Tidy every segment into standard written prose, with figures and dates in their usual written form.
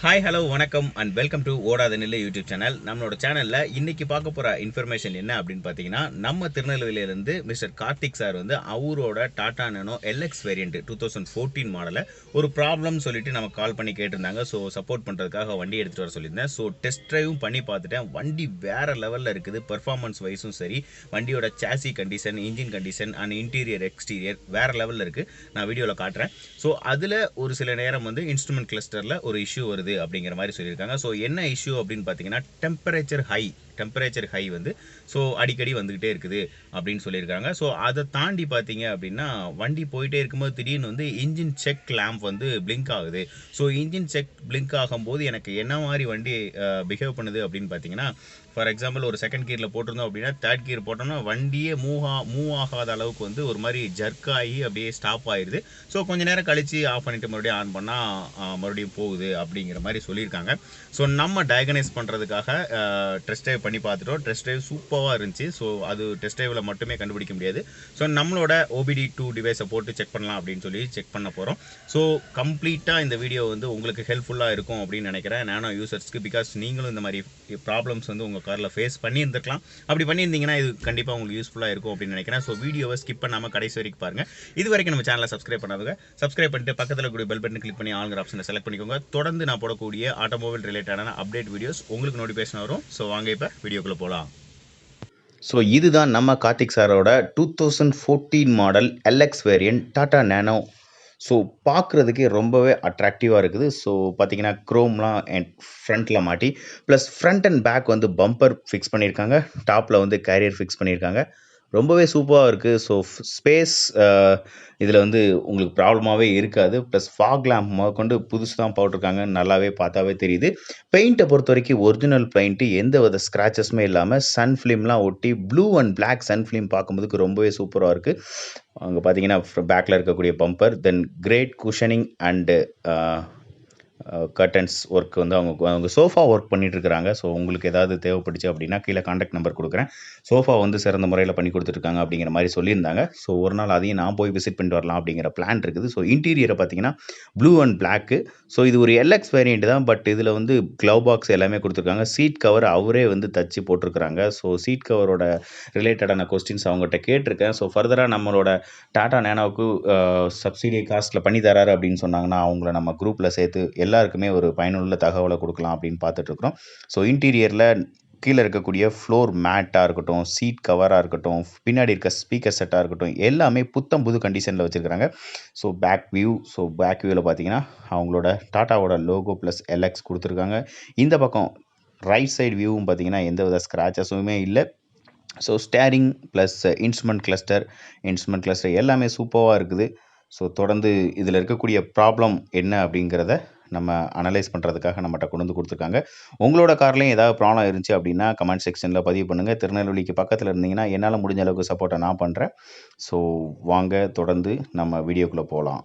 Hi hello வணக்கம் and welcome to ஓடாத நெல்லு யூடியூப் சேனல். நம்மளோட சேனலில் இன்னைக்கு பார்க்க போகிற இன்ஃபர்மேஷன் என்ன அப்படின்னு பார்த்தீங்கன்னா, நம்ம திருநெல்வேலியிலேருந்து மிஸ்டர் கார்த்திக் சார் வந்து அவரோட டாடா நேனோ எல்எக்ஸ் வேரியண்ட் 2014 மாடலை ஒரு ப்ராப்ளம் சொல்லிட்டு நமக்கு கால் பண்ணி கேட்டிருந்தாங்க. ஸோ சப்போர்ட் பண்ணுறதுக்காக வண்டி எடுத்துகிட்டு வர சொல்லியிருந்தேன். ஸோ டெஸ்ட் ட்ரைவும் பண்ணி பார்த்துட்டேன். வண்டி வேறு லெவலில் இருக்குது. பெர்ஃபார்மன்ஸ் வைஸும் சரி, வண்டியோட sassy condition, engine condition and interior exterior வேறு லெவலில் இருக்குது. நான் வீடியோவில் காட்டுறேன். ஸோ அதில் ஒரு சில நேரம் வந்து இன்ஸ்ட்ருமெண்ட் கிளஸ்டரில் ஒரு இஷ்யூ வருது அப்படிங்கிற மாதிரி சொல்லியிருக்காங்க. ஸோ என்ன இஷ்யூ அப்படின்னு பார்த்தீங்கன்னா, டெம்பரேச்சர் ஹை வந்து ஸோ அடிக்கடி வந்துக்கிட்டே இருக்குது அப்படின்னு சொல்லியிருக்காங்க. ஸோ அதை தாண்டி பார்த்தீங்க அப்படின்னா, வண்டி போயிட்டே இருக்கும்போது திடீர்னு வந்து இன்ஜின் செக் லேம்ப் வந்து பிளிங்க் ஆகுது. ஸோ இன்ஜின் செக் பிளிங்க் ஆகும்போது எனக்கு என்ன மாதிரி வண்டி பிஹேவ் பண்ணுது அப்படின்னு பார்த்தீங்கன்னா, ஃபார் எக்ஸாம்பிள் ஒரு செகண்ட் கியரில் போட்டிருந்தோம் அப்படின்னா, தேர்ட் கியர் போட்டோம்னா வண்டியே மூவ் ஆகாத அளவுக்கு வந்து ஒரு மாதிரி ஜர்க் ஆகி அப்படியே ஸ்டாப் ஆயிடுது. ஸோ கொஞ்சம் நேரம் கழித்து ஆஃப் பண்ணிவிட்டு மறுபடியும் ஆன் பண்ணால் மறுபடியும் போகுது அப்படிங்கிற மாதிரி சொல்லியிருக்காங்க. ஸோ நம்ம டயக்னைஸ் பண்ணுறதுக்காக டெஸ்ட் ட்ரைவ் பண்ணி பார்த்துட்டோம். டெஸ்ட் ட்ரைவ் சூப்பராக இருந்துச்சு. ஸோ அது டெஸ்ட் ட்ரைவில் மட்டுமே கண்டுபிடிக்க முடியாது. ஸோ நம்மளோட OBD2 டிவைஸை போட்டு செக் பண்ணலாம் அப்படின்னு சொல்லி செக் பண்ண போகிறோம். ஸோ கம்ப்ளீட்டாக இந்த வீடியோ வந்து உங்களுக்கு ஹெல்ப்ஃபுல்லாக இருக்கும் அப்படின்னு நினைக்கிறேன் நானோ யூசர்ஸ்க்கு. பிகாஸ் நீங்களும் இந்த மாதிரி ப்ராப்ளம்ஸ் வந்து உங்கள் காரில் ஃபேஸ் பண்ணியிருந்துருக்கலாம். அப்படி பண்ணியிருந்தீங்கன்னா இது கண்டிப்பாக உங்களுக்கு யூஸ்ஃபுல்லாக இருக்கும் அப்படின்னு நினைக்கிறேன். ஸோ வீடியோவை ஸ்கிப் பண்ணாமல் கடைசி வரைக்கும் பாருங்கள். இது வரைக்கும் நம்ம சேனலை சப்ஸ்கிரைப் பண்ணாதவங்க சப்ஸ்கிரைப் பண்ணிட்டு பக்கத்தில் கூடிய பெல் பட்டன் கிளிக் பண்ணி ஆளுங்கிற ஆப்ஷனை செலக்ட் பண்ணிக்கோங்க. தொடர்ந்து நான் போடக்கூடிய ஆட்டோமொபைல் ரிலேட்டடான அப்டேட் வீடியோஸ் உங்களுக்கு நோட்டிஃபிகேஷன் வரும். ஸோ வாங்க இப்போ வீடியோக்குள்ளே போகலாம். ஸோ இதுதான் நம்ம கார்த்திக் சாரோட 2014 model LX variant Tata nano. So பார்க்குறதுக்கே ரொம்பவே அட்ராக்டிவாக இருக்குது. ஸோ பார்த்தீங்கன்னா க்ரோம்லாம் ஃப்ரண்ட்டில் மாட்டி ப்ளஸ் ஃப்ரண்ட் அண்ட் பேக் வந்து பம்பர் ஃபிக்ஸ் பண்ணியிருக்காங்க. டாப்பில் வந்து கேரியர் ஃபிக்ஸ் பண்ணியிருக்காங்க. ரொம்பவே சூப்பராக இருக்குது. ஸோ ஸ்பேஸ் இதில் வந்து உங்களுக்கு ப்ராப்ளமாகவே இருக்காது. ப்ளஸ் ஃபாக் லேம்ப் முதற்கொண்டு புதுசு தான் போட்டிருக்காங்க. நல்லாவே பார்த்தாவே தெரியுது. பெயிண்ட்டை பொறுத்த வரைக்கும் ஒரிஜினல் பெயிண்ட்டு, எந்த வித ஸ்க்ராச்சஸுமே இல்லாமல் சன் ஃபிலிம்லாம் ஒட்டி blue and black sun film பார்க்கும்போதுக்கு ரொம்பவே சூப்பராக இருக்குது. அங்கே பார்த்தீங்கன்னா பேக்கில் இருக்கக்கூடிய bumper, then great cushioning and curtains work வந்து அவங்க சோஃபா ஒர்க் பண்ணிட்டு இருக்கிறாங்க. ஸோ உங்களுக்கு ஏதாவது தேவைப்பட்டுச்சு அப்படின்னா கீழே கான்டாக்ட் நம்பர் கொடுக்குறேன். சோஃபா வந்து சிறந்த முறையில் பண்ணி கொடுத்துருக்காங்க அப்படிங்கிற மாதிரி சொல்லியிருந்தாங்க. ஸோ ஒரு நாள் அதையும் நான் போய் விசிட் பண்ணிட்டு வரலாம் அப்படிங்கிற பிளான் இருக்குது. ஸோ இன்டீரியரை பார்த்தீங்கன்னா ப்ளூ அண்ட் பிளாக்கு. ஸோ இது ஒரு எல்எக்ஸ் வேரியண்ட் தான். பட் இதில் வந்து க்ளவ் பாக்ஸ் எல்லாமே கொடுத்துருக்காங்க. சீட் கவர் அவரே வந்து தச்சு போட்டிருக்கிறாங்க. ஸோ சீட் கவரோட ரிலேட்டடான கொஸ்டின்ஸ் அவங்ககிட்ட கேட்டிருக்கேன். ஸோ ஃபர்தராக நம்மளோட டாடா நேனோவுக்கு சப்சிடி காஸ்ட்டில் பண்ணி தராரு அப்படின்னு சொன்னாங்கன்னா அவங்கள நம்ம குரூப்பில் சேர்த்து எல்லாருக்குமே ஒரு பயனுள்ள தகவலை கொடுக்கலாம் அப்படின்னு பார்த்துட்ருக்குறோம். ஸோ இன்டீரியரில் கீழே இருக்கக்கூடிய ஃப்ளோர் மேட்டாக இருக்கட்டும், சீட் கவராக இருக்கட்டும், பின்னாடி இருக்க ஸ்பீக்கர் செட்டாக இருக்கட்டும், எல்லாமே புத்தம் புது கண்டிஷனில் வச்சுருக்காங்க. ஸோ பேக் வியூவில் பார்த்தீங்கன்னா அவங்களோட டாட்டாவோட லோகோ ப்ளஸ் எல்எக்ஸ் கொடுத்துருக்காங்க. இந்த பக்கம் ரைட் சைடு வியூவும் பார்த்தீங்கன்னா எந்த வித ஸ்க்ராச்சஸுமே இல்லை. So steering plus instrument cluster எல்லாமே சூப்பராக இருக்குது. ஸோ தொடர்ந்து இதில் இருக்கக்கூடிய ப்ராப்ளம் என்ன அப்படிங்கிறத நம்ம அனலைஸ் பண்ணுறதுக்காக நம்மகிட்ட கொண்டு வந்து கொடுத்துருக்காங்க. உங்களோட கார்லேயும் ஏதாவது ப்ராப்ளம் இருந்துச்சு அப்படின்னா கமெண்ட் செக்ஷனில் பதிவு பண்ணுங்கள். திருநெல்வேலிக்கு பக்கத்தில் இருந்தீங்கன்னா என்னால் முடிஞ்ச அளவுக்கு சப்போர்ட்டை நான் பண்ணுறேன். ஸோ வாங்க தொடர்ந்து நம்ம வீடியோக்குள்ளே போகலாம்.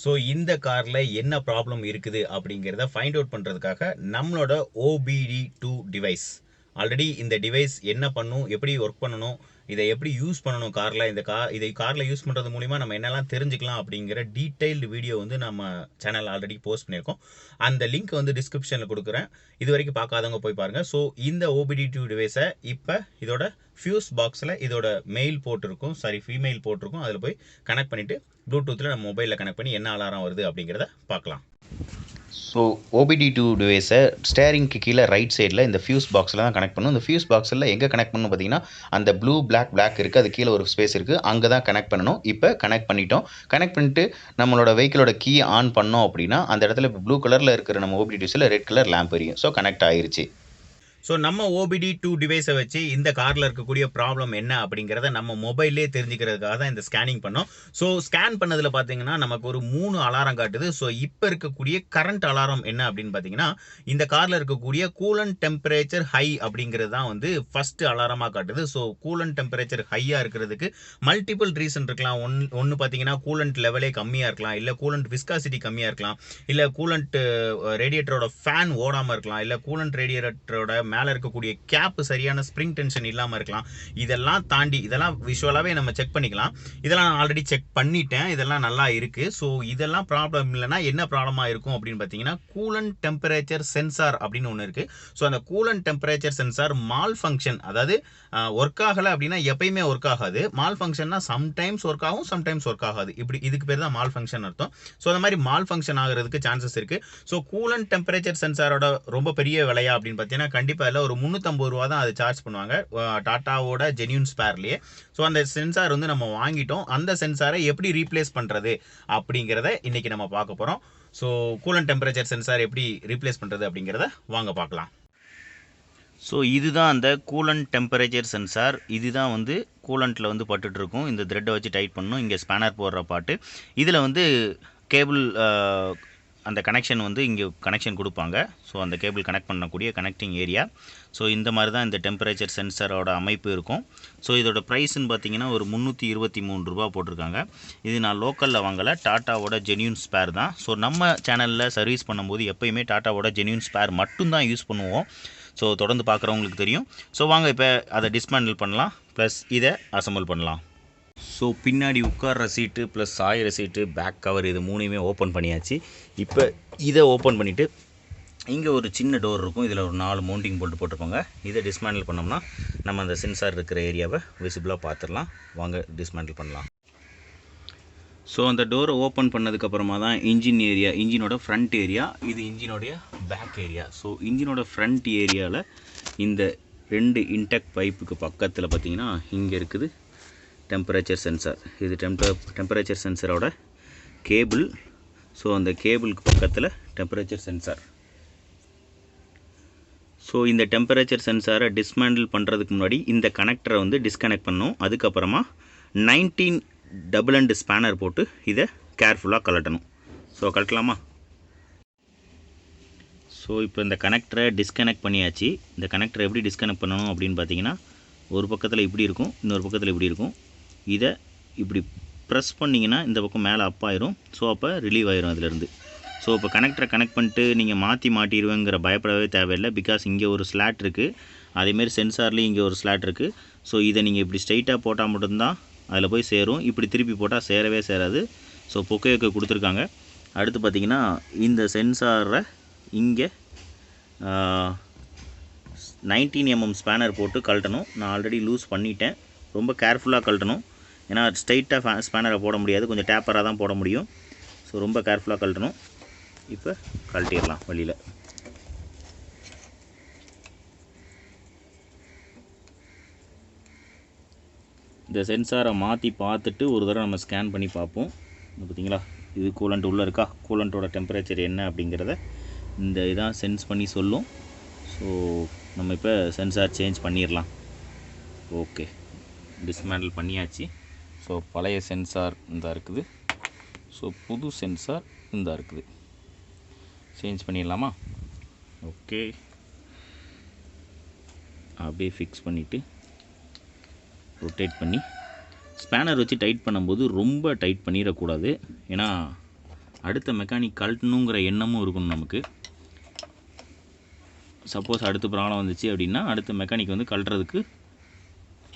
ஸோ இந்த காரில் என்ன ப்ராப்ளம் இருக்குது அப்படிங்கிறத ஃபைண்ட் அவுட் பண்ணுறதுக்காக நம்மளோட OBD2 டிவைஸ், ஆல்ரெடி இந்த டிவைஸ் என்ன பண்ணும், எப்படி ஒர்க் பண்ணணும், இதை எப்படி யூஸ் பண்ணணும் காரில், இதை காரில் யூஸ் பண்ணுறது மூலிமா நம்ம என்னெல்லாம் தெரிஞ்சுக்கலாம் அப்படிங்கிற டீட்டெயில்டு வீடியோ வந்து நம்ம சேனல் ஆல்ரெடி போஸ்ட் பண்ணியிருக்கோம். அந்த லிங்க் வந்து டிஸ்கிரிப்ஷனில் கொடுக்குறேன். இது வரைக்கும் பார்க்காதவங்க போய் பாருங்கள். ஸோ இந்த OBD2 டிவைஸை இப்போ இதோட ஃபியூஸ் பாக்ஸில் இதோட ஃபீமெயில் போட்டிருக்கும். அதில் போய் கனெக்ட் பண்ணிவிட்டு ப்ளூடூத்தில் நம்ம மொபைலில் கனெக்ட் பண்ணி என்ன அலாரம் வருது அப்படிங்கிறத பார்க்கலாம். ஸோ OBD2 டிவைஸை ஸ்டேரிங்க்கு கீழே ரைட் சைடில் இந்த ஃபியூஸ் பாக்ஸில் தான் கனெக்ட் பண்ணணும். இந்த ஃபியூஸ் பாக்ஸில் எங்கே கனெக்ட் பண்ணணும் பார்த்தீங்கன்னா அந்த பிளாக் இருக்குது. அது கீழே ஒரு ஸ்பேஸ் இருக்குது, அங்கே தான் கனெக்ட் பண்ணணும். இப்போ கனெக்ட் பண்ணிட்டோம். கனெக்ட் பண்ணிட்டு நம்மளோட வெஹிக்கிளோட கீ ஆன் பண்ணோம் அப்படின்னா அந்த இடத்துல இப்போ ப்ளூ கலரில் இருக்கிற நம்ம OBD2ஸில் ரெட் கலர் லேம்ப் எரியும். ஸோ கனெக்ட் ஆயிருச்சு. ஸோ நம்ம OBD2 டிவைஸை வச்சு இந்த காரில் இருக்கக்கூடிய ப்ராப்ளம் என்ன அப்படிங்கிறத நம்ம மொபைல்லே தெரிஞ்சுக்கிறதுக்காக தான் இந்த ஸ்கேனிங் பண்ணோம். ஸோ ஸ்கேன் பண்ணதில் பார்த்தீங்கன்னா நமக்கு ஒரு 3 அலாரம் காட்டுது. ஸோ இப்போ இருக்கக்கூடிய கரண்ட் அலாரம் என்ன அப்படின்னு பார்த்தீங்கன்னா, இந்த காரில் இருக்கக்கூடிய கூலண்ட் டெம்பரேச்சர் ஹை அப்படிங்கிறது தான் வந்து ஃபஸ்ட்டு அலாரமாக காட்டுது. ஸோ கூலண்ட் டெம்பரேச்சர் ஹையாக இருக்கிறதுக்கு மல்டிபிள் ரீசன் இருக்கலாம். ஒன்று பார்த்தீங்கன்னா கூலண்ட் லெவலே கம்மியாக இருக்கலாம், இல்லை கூலண்ட் விஸ்காசிட்டி கம்மியாக இருக்கலாம், இல்லை கூலண்ட் ரேடியேட்டரோட ஃபேன் ஓடாமல் இருக்கலாம், இல்லை கூலண்ட் ரேடியேட்டரோட மேலே இருக்கக்கூடிய கேப் சரியான ஸ்ப்ரிங் டென்ஷன் இல்லாமல் இருக்கலாம். இதெல்லாம் தாண்டி இதெல்லாம் விஷுவலாகவே நம்ம செக் பண்ணிக்கலாம். இதெல்லாம் நான் ஆல்ரெடி செக் பண்ணிட்டேன். இதெல்லாம் நல்லா இருக்குது. ஸோ இதெல்லாம் ப்ராப்ளம் இல்லைன்னா என்ன ப்ராப்ளமாக இருக்கும் அப்படின்னு பார்த்தீங்கன்னா, கூலண்ட் டெம்பரேச்சர் சென்சார் அப்படின்னு ஒன்று இருக்குது. ஸோ அந்த coolant temperature sensor mall function, அதாவது ஒர்க் ஆகலை அப்படின்னா எப்பயுமே ஒர்க் ஆகாது. மால் ஃபங்க்ஷன்னா சம்டைம்ஸ் ஒர்க் ஆகும், சம்டைம்ஸ் ஒர்க் ஆகாது. இப்படி இதுக்கு பேர் தான் மால் ஃபங்க்ஷன் அர்த்தம். ஸோ அந்த மாதிரி மால் ஃபங்க்ஷன் ஆகிறதுக்கு சான்சஸ் இருக்குது. ஸோ கூலண்ட் டெம்பரேச்சர் சென்சாரோட ரொம்ப பெரிய விலையா அப்படின்னு பார்த்தீங்கன்னா கண்டிப்பாக இல்லை, ஒரு 350 ரூபா தான் அது சார்ஜ் பண்ணுவாங்க டாட்டாவோட ஜென்யூன் ஸ்பேர்லேயே. ஸோ அந்த சென்சார் வந்து நம்ம வாங்கிட்டோம். அந்த சென்சாரை எப்படி ரீப்ளேஸ் பண்ணுறது அப்படிங்கிறத இன்றைக்கி நம்ம பார்க்க போகிறோம். ஸோ கூலண்ட் டெம்பரேச்சர் சென்சார் எப்படி ரீப்ளேஸ் பண்ணுறது அப்படிங்கிறத வாங்க பார்க்கலாம். ஸோ இதுதான் அந்த கூலண்ட் டெம்பரேச்சர் சென்சார். இதுதான் வந்து கூலண்ட்டில் வந்து பட்டுட்ருக்கும். இந்த த்ரெட்டை வச்சு டைட் பண்ணணும். இங்கே ஸ்பேனர் போடுற பாட்டு. இதில் வந்து கேபிள் அந்த கனெக்ஷன் வந்து இங்கே கனெக்ஷன் கொடுப்பாங்க. ஸோ அந்த கேபிள் கனெக்ட் பண்ணக்கூடிய கனெக்டிங் ஏரியா. ஸோ இந்த மாதிரி தான் இந்த டெம்பரேச்சர் சென்சாரோட அமைப்பு இருக்கும். ஸோ இதோட ப்ரைஸ்ன்னு பார்த்தீங்கன்னா ஒரு 323 ரூபா போட்டிருக்காங்க. இது நான் லோக்கலில் வாங்கலை, டாட்டாவோட ஜென்யூன் ஸ்பேர் தான். ஸோ நம்ம சேனலில் சர்வீஸ் பண்ணும்போது எப்போயுமே டாட்டாவோட ஜென்யூன் ஸ்பேர் மட்டும்தான் யூஸ் பண்ணுவோம். ஸோ தொடர்ந்து பார்க்குறவங்களுக்கு தெரியும். ஸோ வாங்க இப்போ அதை டிஸ்மேண்டில் பண்ணலாம், ப்ளஸ் இதை அசம்பிள் பண்ணலாம். ஸோ பின்னாடி உட்கார்ற சீட்டு ப்ளஸ் சாயிற சீட்டு, பேக் கவர், இது மூணையுமே ஓப்பன் பண்ணியாச்சு. இப்போ இதை ஓப்பன் பண்ணிவிட்டு இங்கே ஒரு சின்ன டோர் இருக்கும். இதில் ஒரு 4 மவுண்டிங் போல்ட் போட்டிருப்பாங்க. இதை டிஸ்மேண்டில் பண்ணோம்னா நம்ம அந்த சென்சார் இருக்கிற ஏரியாவை விசிபிளாக பார்த்துடலாம். வாங்க டிஸ்மேண்டில் பண்ணலாம். ஸோ அந்த டோரை ஓப்பன் பண்ணதுக்கப்புறமா தான் இன்ஜின் ஏரியா, இன்ஜினோட ஃப்ரண்ட் ஏரியா, இது இன்ஜினோடைய பேக் ஏரியா. ஸோ இன்ஜினோட ஃப்ரண்ட் ஏரியாவில் இந்த 2 இன்டெக் பைப்புக்கு பக்கத்தில் பார்த்திங்கன்னா இங்கே இருக்குது டெம்பரேச்சர் சென்சார். இது டெம்பரேச்சர் சென்சரோட கேபிள். ஸோ அந்த கேபிளுக்கு பக்கத்தில் டெம்பரேச்சர் சென்சார். ஸோ இந்த டெம்பரேச்சர் சென்சாரை டிஸ்மேண்டில் பண்ணுறதுக்கு முன்னாடி இந்த கனெக்டரை வந்து டிஸ்கனெக்ட் பண்ணணும். அதுக்கப்புறமா 19 டபுள் அண்ட் ஸ்பேனர் போட்டு இதை கேர்ஃபுல்லாக கலட்டணும். ஸோ கலட்டலாமா? ஸோ இப்போ இந்த கனெக்டரை டிஸ்கனெக்ட் பண்ணியாச்சு. இந்த கனெக்டரை எப்படி டிஸ்கனெக்ட் பண்ணணும் அப்படின்னு பார்த்தீங்கன்னா, ஒரு பக்கத்தில் இப்படி இருக்கும், இன்னொரு பக்கத்தில் இப்படி இருக்கும். இதை இப்படி ப்ரெஸ் பண்ணிங்கன்னா இந்த பக்கம் மேலே அப் ஆயிரும். ஸோ அப்போ ரிலீவ் ஆயிரும் அதிலேருந்து. ஸோ இப்போ கனெக்டரை கனெக்ட் பண்ணிட்டு நீங்கள் மாட்டிடுவேங்கிற பயப்படவே தேவையில்லை. பிகாஸ் இங்கே ஒரு ஸ்லாட் இருக்குது, அதேமாரி சென்சார்லேயும் இங்கே ஒரு ஸ்லாட் இருக்குது. ஸோ இதை நீங்கள் இப்படி ஸ்ட்ரைட்டாக போட்டால் மட்டும்தான் அதில் போய் சேரும். இப்படி திருப்பி போட்டால் சேரவே சேராது. ஸோ பொக்கையொக்க கொடுத்துருக்காங்க. அடுத்து பார்த்திங்கன்னா இந்த சென்சாரை இங்கே 19 mm ஸ்பேனர் போட்டு கழட்டணும். நான் ஆல்ரெடி லூஸ் பண்ணிட்டேன். ரொம்ப கேர்ஃபுல்லாக கழட்டணும். ஏன்னா ஸ்ட்ரைட்டாக ஸ்பேனரை போட முடியாது, கொஞ்சம் டேப்பராக தான் போட முடியும். ஸோ ரொம்ப கேர்ஃபுல்லாக கழட்டணும். இப்போ கழட்டிடலாம் வழியில். இந்த சென்சாரை மாற்றி பார்த்துட்டு ஒரு தடவை நம்ம ஸ்கேன் பண்ணி பார்ப்போம். பார்த்தீங்களா, இது கூலண்ட் உள்ளே இருக்கா, கூலண்ட்டோட டெம்பரேச்சர் என்ன அப்படிங்கிறத இந்த இதான் சென்ஸ் பண்ணி சொல்லும். ஸோ நம்ம இப்போ சென்சார் சேஞ்ச் பண்ணிடலாம். ஓகே, டிஸ்மேண்டில் பண்ணியாச்சு. ஸோ பழைய சென்சார் இந்த இருக்குது. ஸோ புது சென்சார் இந்த இருக்குது. சேஞ்ச் பண்ணிடலாமா? ஓகே, அப்படியே ஃபிக்ஸ் பண்ணிவிட்டு ரொட்டேட் பண்ணி ஸ்பேனர் வச்சு டைட் பண்ணும்போது ரொம்ப டைட் பண்ணிடக்கூடாது. ஏன்னா அடுத்த மெக்கானிக் கழட்டணுங்கிற எண்ணமும் இருக்கணும் நமக்கு. சப்போஸ் அடுத்த ப்ராப்ளம் வந்துச்சு அப்படின்னா அடுத்த மெக்கானிக் வந்து கழட்டுறதுக்கு,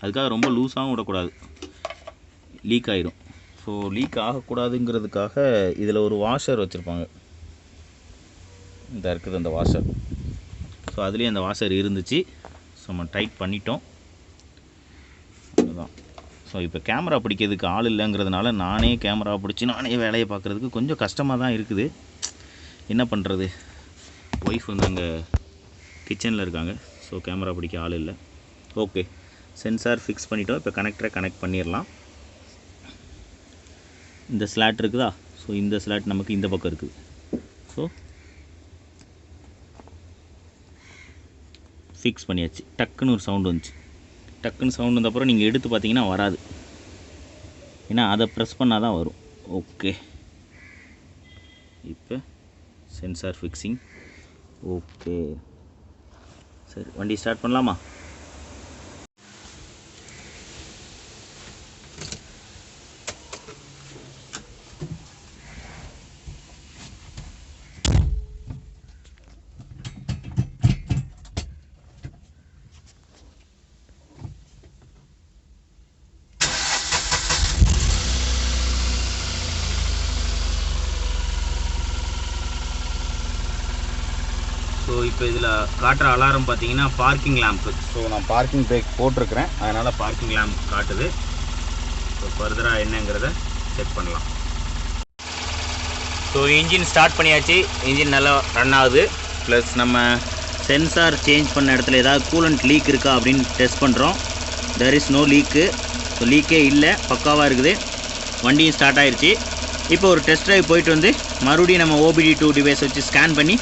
அதுக்காக ரொம்ப லூஸாகவும் விடக்கூடாது, லீக் ஆயிரும். ஸோ லீக் ஆகக்கூடாதுங்கிறதுக்காக இதில் ஒரு வாஷர் வச்சுருப்பாங்க. இந்த இருக்குது அந்த வாஷர். ஸோ அதுலேயே அந்த வாஷர் இருந்துச்சு. ஸோ நம்ம டைட் பண்ணிட்டோம். அதுதான். ஸோ இப்போ கேமரா பிடிக்கிறதுக்கு ஆள் இல்லைங்கிறதுனால நானே கேமரா பிடிச்சி நானே வேலையை பார்க்குறதுக்கு கொஞ்சம் கஷ்டமாக தான் இருக்குது. என்ன பண்ணுறது, ஒய்ஃப் வந்து அங்கே கிச்சனில் இருக்காங்க. ஸோ கேமரா பிடிக்க ஆள் இல்லை. ஓகே, சென்சார் ஃபிக்ஸ் பண்ணிட்டோம். இப்போ கனெக்டரை கனெக்ட் பண்ணிடலாம். இந்த ஸ்லாட் இருக்குதா? ஸோ இந்த ஸ்லாட் நமக்கு இந்த பக்கம் இருக்குது. ஸோ ஃபிக்ஸ் பண்ணியாச்சு. டக்குன்னு ஒரு சவுண்டு வந்துச்சு. டக்குன்னு சவுண்ட் வந்தப்பறம் நீங்கள் எடுத்து பார்த்தீங்கன்னா வராது, ஏன்னா அதை ப்ரெஸ் பண்ணால் தான் வரும். ஓகே, இப்போ சென்சார் ஃபிக்ஸிங். ஓகே, சரி வண்டி ஸ்டார்ட் பண்ணலாமா? ஸோ இப்போ இதில் காட்டுற அலாரம் பார்த்தீங்கன்னா பார்க்கிங் லேம்ப்பு. ஸோ நான் பார்க்கிங் பிரேக் போட்டிருக்கிறேன், அதனால் பார்க்கிங் லேம்ப் காட்டுது. ஸோ ஃபர்தராக என்னங்கிறத செக் பண்ணலாம். ஸோ இன்ஜின் ஸ்டார்ட் பண்ணியாச்சு, இன்ஜின் நல்லா ரன் ஆகுது. ப்ளஸ் நம்ம சென்சார் சேஞ்ச் பண்ண இடத்துல ஏதாவது கூலண்ட் லீக் இருக்கா அப்படின்னு டெஸ்ட் பண்ணுறோம். There is no leak. So லீக்கே இல்லை, பக்காவாக இருக்குது. வண்டியும் ஸ்டார்ட் ஆகிடுச்சு. இப்போ ஒரு டெஸ்ட் ட்ரைவ் போயிட்டு வந்து மறுபடியும் நம்ம OBD2 டிவைஸ் வச்சு ஸ்கேன் பண்ணி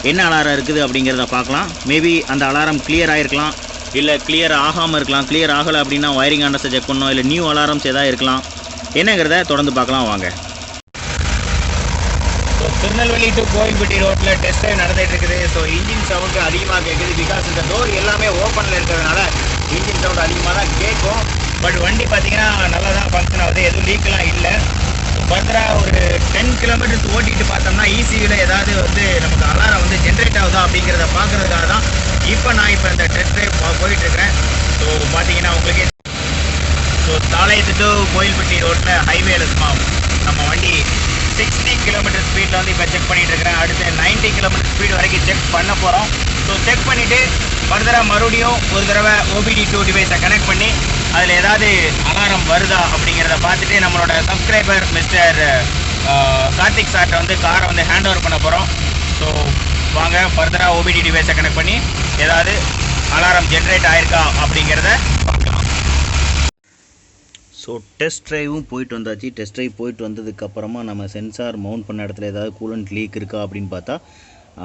என்ன அலாரம் இருக்குது அப்படிங்கிறத பார்க்கலாம். மேபி அந்த அலாரம் கிளியர் ஆகிருக்கலாம், இல்லை கிளியர் ஆகாமல் இருக்கலாம். கிளியர் ஆகலை அப்படின்னா வயரிங் ஆண்டஸை செக் பண்ணணும், இல்லை நியூ அலாரம்ஸ் எதாவது இருக்கலாம். என்னங்கிறத தொடர்ந்து பார்க்கலாம் வாங்க. ஸோ திருநெல்வேலி டு கோயில்பட்டி ரோட்டில் டெஸ்ட் ட்ரைவ் நடந்துகிட்டு இருக்குது. ஸோ இன்ஜின் சவுண்டு அதிகமாக கேட்குது. பிகாஸ் இந்த டோர் எல்லாமே ஓப்பனில் இருக்கிறதுனால இன்ஜின் சவுண்டு அதிகமாக தான் கேட்கும். பட் வண்டி பார்த்தீங்கன்னா நல்லா தான் ஃபங்க்ஷன் ஆகுது, எதுவும் லீக்கெலாம் இல்லை. ஃபர்தராக ஒரு 10 கிலோமீட்டர்ஸ் ஓட்டிகிட்டு பார்த்தோம்னா ECUவில் ஏதாவது நமக்கு அலாரம் ஜென்ரேட் ஆகுதா அப்படிங்கிறத பார்க்குறதுக்காக தான் நான் இந்த டெஸ்ட் ட்ரைவ் போயிட்டுருக்கிறேன். ஸோ பார்த்தீங்கன்னா உங்களுக்கு ஸோ தாளையத்து டு கோயில்பட்டி ரோட்டில் ஹைவேல நம்ம வண்டி 60 கிலோமீட்டர் ஸ்பீடில் இப்போ செக் பண்ணிகிட்டு இருக்கிறேன். அடுத்து 90 கிலோமீட்டர் ஸ்பீடு வரைக்கும் செக் பண்ண போகிறோம். ஸோ செக் பண்ணிவிட்டு ஃபர்தராக மறுபடியும் ஒரு தடவை OBD2 டிவைஸை கனெக்ட் பண்ணி அதில் ஏதாவது அலாரம் வருதா அப்படிங்கிறத பார்த்துட்டு நம்மளோட சப்ஸ்கிரைபர் மிஸ்டர் கார்த்திக் சார்ட்ட காரை ஹேண்ட் ஓவர் பண்ண போகிறோம். ஸோ வாங்க ஃபர்தராக OBD டிவைஸை கனெக்ட் பண்ணி ஏதாவது அலாரம் ஜென்ரேட் ஆயிருக்கா அப்படிங்கிறத பார்க்கலாம். ஸோ டெஸ்ட் ட்ரைவும் போயிட்டு வந்தாச்சு. டெஸ்ட் ட்ரைவ் போயிட்டு வந்ததுக்கப்புறமா நம்ம சென்சார் மவுண்ட் பண்ண இடத்துல ஏதாவது கூலண்ட் லீக் இருக்கா அப்படின்னு பார்த்தா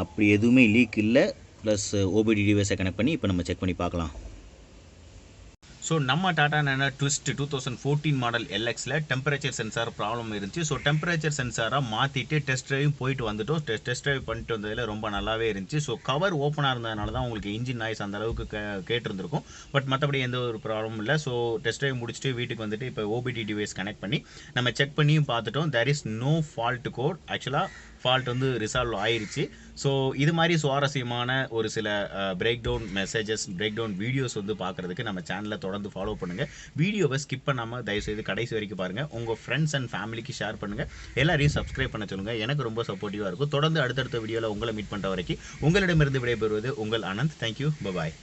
அப்படி எதுவுமே லீக் இல்லை. ப்ளஸ் OBD டிவைஸை கனெக்ட் பண்ணி இப்போ நம்ம செக் பண்ணி பார்க்கலாம். ஸோ நம்ம டாடா நேனோ ட்விஸ்ட் 2014 மாடல் LXல டெம்பரேச்சர் சென்சார் ப்ராப்ளம் இருந்துச்சு. ஸோ டெம்பரேச்சர் சென்சாராக மாற்றிட்டு டெஸ்ட் ட்ரைவ் போயிட்டு வந்துட்டோம். டெஸ்ட் ட்ரைவ் பண்ணிட்டு வந்ததில் ரொம்ப நல்லாவே இருந்துச்சு. ஸோ கவர் ஓப்பனாக இருந்ததுனால தான் உங்களுக்கு இன்ஜின் நாய்ஸ் அந்த அளவுக்கு கேட்டிருந்திருக்கும். பட் மற்றபடி எந்த ஒரு ப்ராப்ளமும் இல்லை. ஸோ டெஸ்ட் ட்ரைவ் முடிச்சுட்டு வீட்டுக்கு வந்துட்டு இப்போ OBD டிவைஸ் கனெக்ட் பண்ணி நம்ம செக் பண்ணியும் பார்த்துட்டோம். There is no fault code. ஆக்சுவலாக ஃபால்ட் ரிசால்வ் ஆயிடுச்சு. ஸோ இது மாதிரி சுவாரஸ்யமான ஒரு சில break down messages, break down videos பார்க்குறதுக்கு நம்ம சேனலில் தொடர்ந்து ஃபாலோ பண்ணுங்கள். வீடியோவை ஸ்கிப் பண்ணாமல் தயவுசெய்து கடைசி வரைக்கும் பாருங்கள். உங்கள் ஃப்ரெண்ட்ஸ் அண்ட் ஃபேமிலிக்கு ஷேர் பண்ணுங்கள். எல்லாரையும் சப்ஸ்கிரைப் பண்ண சொல்லுங்கள். எனக்கு ரொம்ப சப்போர்ட்டிவாக இருக்கும். தொடர்ந்து அடுத்தடுத்த வீடியோவில் உங்களை மீட் பண்ணுற வரைக்கும் உங்களிடமிருந்து விடைபெறுவது உங்கள் ஆனந்த். தேங்க்யூ, பாய்.